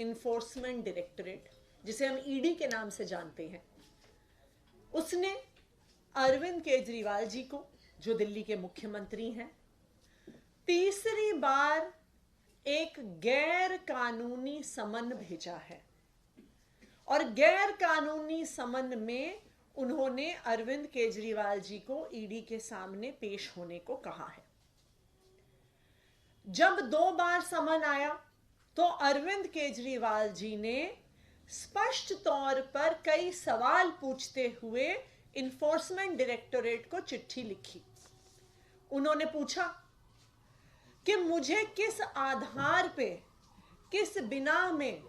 Enforcement directorate, जिसे हम ED के नाम से जानते हैं, उसने अरविंद केजरीवाल जी को, जो दिल्ली के मुख्यमंत्री हैं, तीसरी बार एक गैर कानूनी समन भेजा है। और गैर कानूनी समन में उन्होंने अरविंद केजरीवाल जी को ईडी के सामने पेश होने को कहा है। जब 2 बार समन आया तो अरविंद केजरीवाल जी ने स्पष्ट तौर पर कई सवाल पूछते हुए इन्फोर्समेंट डायरेक्टोरेट को चिट्ठी लिखी। उन्होंने पूछा कि मुझे किस आधार पे, किस बिना में,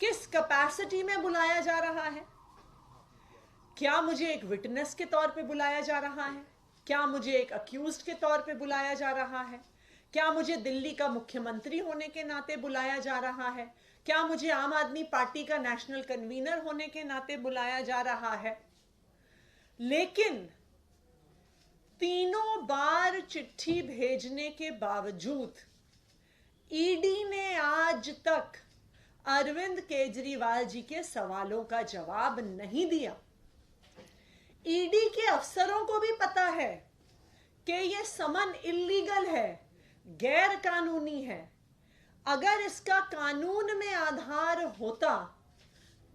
किस कैपेसिटी में बुलाया जा रहा है। क्या मुझे एक विटनेस के तौर पे बुलाया जा रहा है? क्या मुझे एक अक्यूज्ड के तौर पे बुलाया जा रहा है? क्या मुझे दिल्ली का मुख्यमंत्री होने के नाते बुलाया जा रहा है? क्या मुझे आम आदमी पार्टी का नेशनल कन्वीनर होने के नाते बुलाया जा रहा है? लेकिन तीनों बार चिट्ठी भेजने के बावजूद ईडी ने आज तक अरविंद केजरीवाल जी के सवालों का जवाब नहीं दिया। ईडी के अफसरों को भी पता है कि यह समन इल्लीगल है, गैर कानूनी है। अगर इसका कानून में आधार होता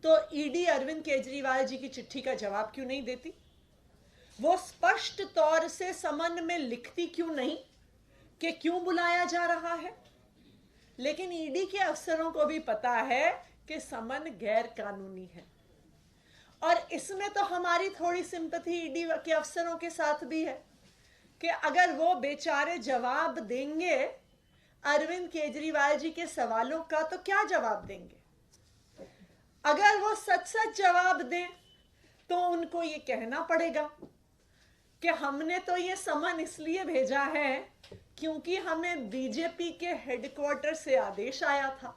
तो ईडी अरविंद केजरीवाल जी की चिट्ठी का जवाब क्यों नहीं देती? वो स्पष्ट तौर से समन में लिखती क्यों नहीं कि क्यों बुलाया जा रहा है? लेकिन ईडी के अफसरों को भी पता है कि समन गैर कानूनी है। और इसमें तो हमारी थोड़ी सिंपैथी ईडी के अफसरों के साथ भी है कि अगर वो बेचारे जवाब देंगे अरविंद केजरीवाल जी के सवालों का, तो क्या जवाब देंगे? अगर वो सच सच जवाब दें तो उनको ये कहना पड़ेगा कि हमने तो ये समन इसलिए भेजा है क्योंकि हमें बीजेपी के हेडक्वार्टर से आदेश आया था,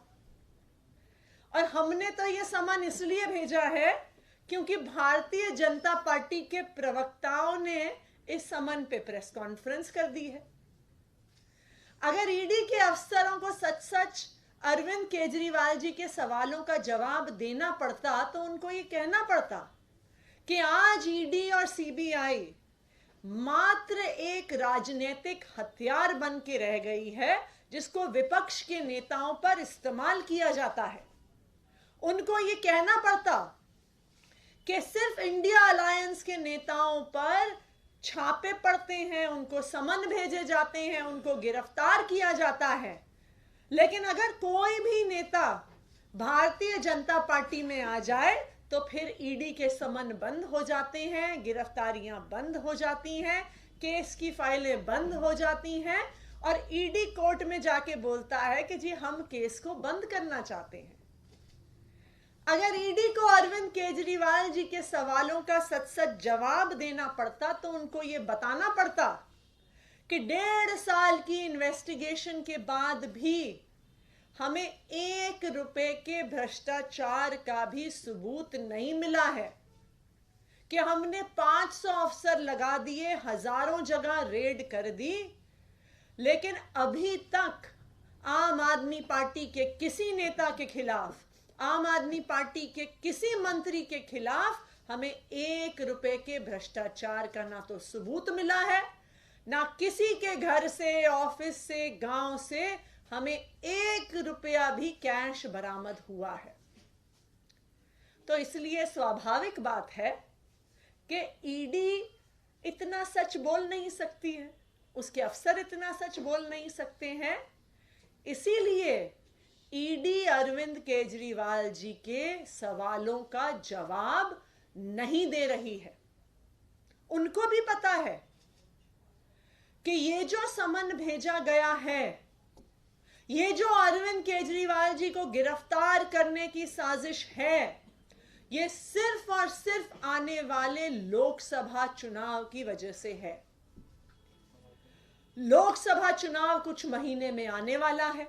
और हमने तो ये समन इसलिए भेजा है क्योंकि भारतीय जनता पार्टी के प्रवक्ताओं ने इस समन पे प्रेस कॉन्फ्रेंस कर दी है। अगर ईडी के अफसरों को सच सच अरविंद केजरीवाल जी के सवालों का जवाब देना पड़ता तो उनको ये कहना पड़ता कि आज ईडी और सीबीआई मात्र एक राजनीतिक हथियार बन के रह गई है, जिसको विपक्ष के नेताओं पर इस्तेमाल किया जाता है। उनको ये कहना पड़ता कि सिर्फ इंडिया अलायंस के नेताओं पर छापे पड़ते हैं, उनको समन भेजे जाते हैं, उनको गिरफ्तार किया जाता है। लेकिन अगर कोई भी नेता भारतीय जनता पार्टी में आ जाए तो फिर ईडी के समन बंद हो जाते हैं, गिरफ्तारियां बंद हो जाती हैं, केस की फाइलें बंद हो जाती हैं, और ईडी कोर्ट में जाके बोलता है कि जी हम केस को बंद करना चाहते हैं। अगर ईडी को अरविंद केजरीवाल जी के सवालों का सच सच जवाब देना पड़ता तो उनको ये बताना पड़ता कि 1.5 साल की इन्वेस्टिगेशन के बाद भी हमें 1 रुपए के भ्रष्टाचार का भी सबूत नहीं मिला है, कि हमने 500 अफसर लगा दिए, हजारों जगह रेड कर दी, लेकिन अभी तक आम आदमी पार्टी के किसी नेता के खिलाफ, आम आदमी पार्टी के किसी मंत्री के खिलाफ हमें 1 रुपए के भ्रष्टाचार का ना तो सबूत मिला है, ना किसी के घर से, ऑफिस से, गांव से हमें 1 रुपया भी कैश बरामद हुआ है। तो इसलिए स्वाभाविक बात है कि ईडी इतना सच बोल नहीं सकती है, उसके अफसर इतना सच बोल नहीं सकते हैं। इसीलिए ईडी अरविंद केजरीवाल जी के सवालों का जवाब नहीं दे रही है। उनको भी पता है कि ये जो समन भेजा गया है, ये जो अरविंद केजरीवाल जी को गिरफ्तार करने की साजिश है, ये सिर्फ और सिर्फ आने वाले लोकसभा चुनाव की वजह से है। लोकसभा चुनाव कुछ महीने में आने वाला है।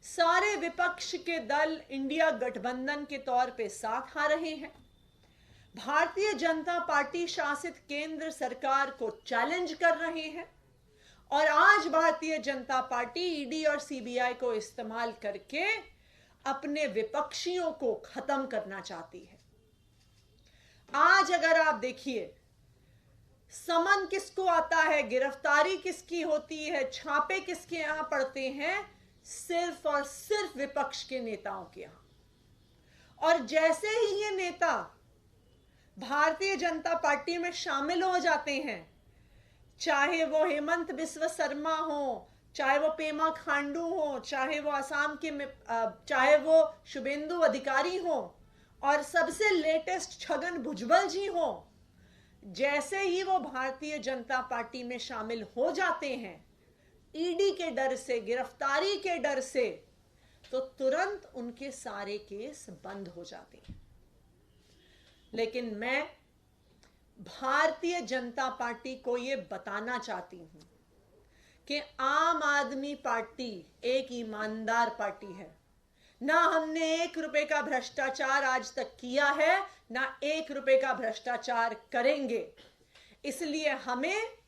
सारे विपक्ष के दल इंडिया गठबंधन के तौर पे साथ आ रहे हैं। भारतीय जनता पार्टी शासित केंद्र सरकार को चैलेंज कर रहे हैं, और आज भारतीय जनता पार्टी ईडी और सीबीआई को इस्तेमाल करके अपने विपक्षियों को खत्म करना चाहती है। आज अगर आप देखिए, समन किसको आता है, गिरफ्तारी किसकी होती है, छापे किसके यहां पड़ते हैं, सिर्फ और सिर्फ विपक्ष के नेताओं के यहां। और जैसे ही ये नेता भारतीय जनता पार्टी में शामिल हो जाते हैं, चाहे वो हेमंत बिस्व शर्मा हो, चाहे वो पेमा खांडू हो, चाहे वो असम के चाहे वो शुभेंदु अधिकारी हो, और सबसे लेटेस्ट छगन भुजबल जी हो, जैसे ही वो भारतीय जनता पार्टी में शामिल हो जाते हैं, ईडी के डर से, गिरफ्तारी के डर से, तो तुरंत उनके सारे केस बंद हो जाते हैं। लेकिन मैं भारतीय जनता पार्टी को यह बताना चाहती हूं कि आम आदमी पार्टी एक ईमानदार पार्टी है। ना हमने 1 रुपए का भ्रष्टाचार आज तक किया है, ना 1 रुपए का भ्रष्टाचार करेंगे। इसलिए हमें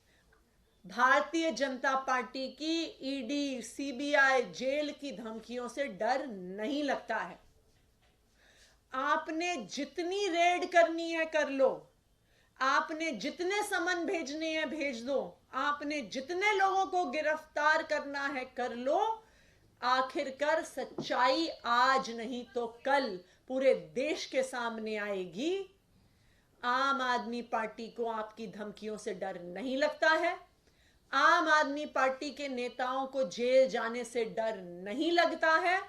भारतीय जनता पार्टी की ईडी, सीबीआई, जेल की धमकियों से डर नहीं लगता है। आपने जितनी रेड करनी है कर लो, आपने जितने समन भेजने हैं भेज दो, आपने जितने लोगों को गिरफ्तार करना है कर लो। आखिरकार सच्चाई आज नहीं तो कल पूरे देश के सामने आएगी। आम आदमी पार्टी को आपकी धमकियों से डर नहीं लगता है। आम आदमी पार्टी के नेताओं को जेल जाने से डर नहीं लगता है।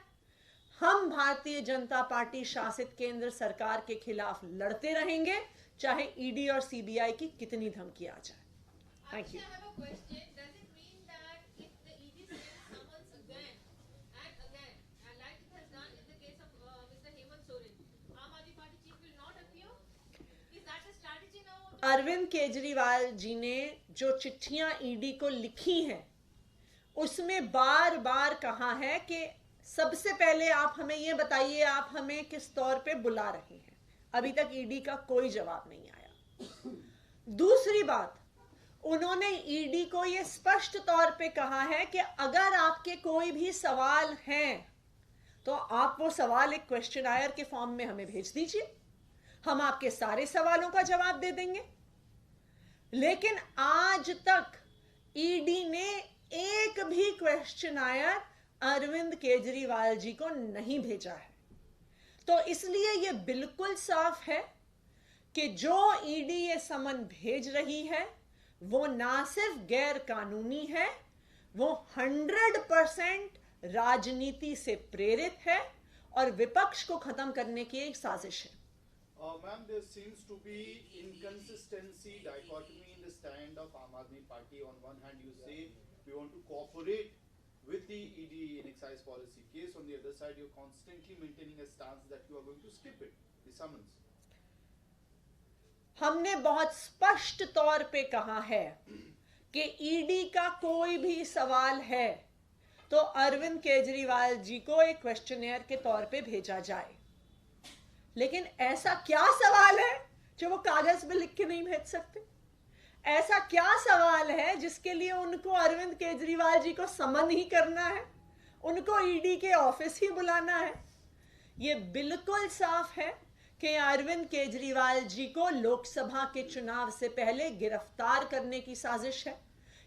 हम भारतीय जनता पार्टी शासित केंद्र सरकार के खिलाफ लड़ते रहेंगे, चाहे ईडी और सीबीआई की कितनी धमकी आ जाए। Thank you. अरविंद केजरीवाल जी ने जो चिट्ठियां ईडी को लिखी हैं, उसमें बार बार कहा है कि सबसे पहले आप हमें यह बताइए आप हमें किस तौर पे बुला रहे हैं। अभी तक ईडी का कोई जवाब नहीं आया। दूसरी बात, उन्होंने ईडी को यह स्पष्ट तौर पे कहा है कि अगर आपके कोई भी सवाल हैं तो आप वो सवाल एक क्वेश्चनायर के फॉर्म में हमें भेज दीजिए, हम आपके सारे सवालों का जवाब दे देंगे। लेकिन आज तक ईडी ने एक भी क्वेश्चनायर अरविंद केजरीवाल जी को नहीं भेजा है। तो इसलिए यह बिल्कुल साफ है कि जो ईडी ये समन भेज रही है वो ना सिर्फ गैर कानूनी है, वो 100% राजनीति से प्रेरित है और विपक्ष को खत्म करने की एक साजिश है। Ma'am, there seems to be inconsistency, dichotomy in the stand of Aam Aadmi Party. On one hand, you say we want to cooperate with the ED in excise policy case. On the other side, you're constantly maintaining a stance that you are going to skip it, the summons. हमने बहुत स्पष्ट तौर पे कहा है कि ED का कोई भी सवाल है तो अरविंद केजरीवाल जी को एक क्वेश्चनेयर के तौर पे भेजा जाए। लेकिन ऐसा क्या सवाल है जो वो कागज पे लिख के नहीं भेज सकते? ऐसा क्या सवाल है जिसके लिए उनको अरविंद केजरीवाल जी को समन ही करना है, उनको ईडी के ऑफिस ही बुलाना है? ये बिल्कुल साफ है कि अरविंद केजरीवाल जी को लोकसभा के चुनाव से पहले गिरफ्तार करने की साजिश है,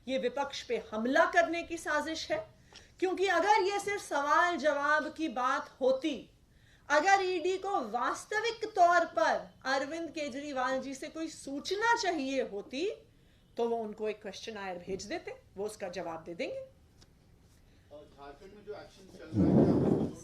ये विपक्ष पे हमला करने की साजिश है। क्योंकि अगर ये सिर्फ सवाल जवाब की बात होती, अगर ईडी को वास्तविक तौर पर अरविंद केजरीवाल जी से कोई सूचना चाहिए होती तो वो उनको एक क्वेश्चनायर भेज देते, वो उसका जवाब दे देंगे। झारखंड में जो एक्शन चल रहा है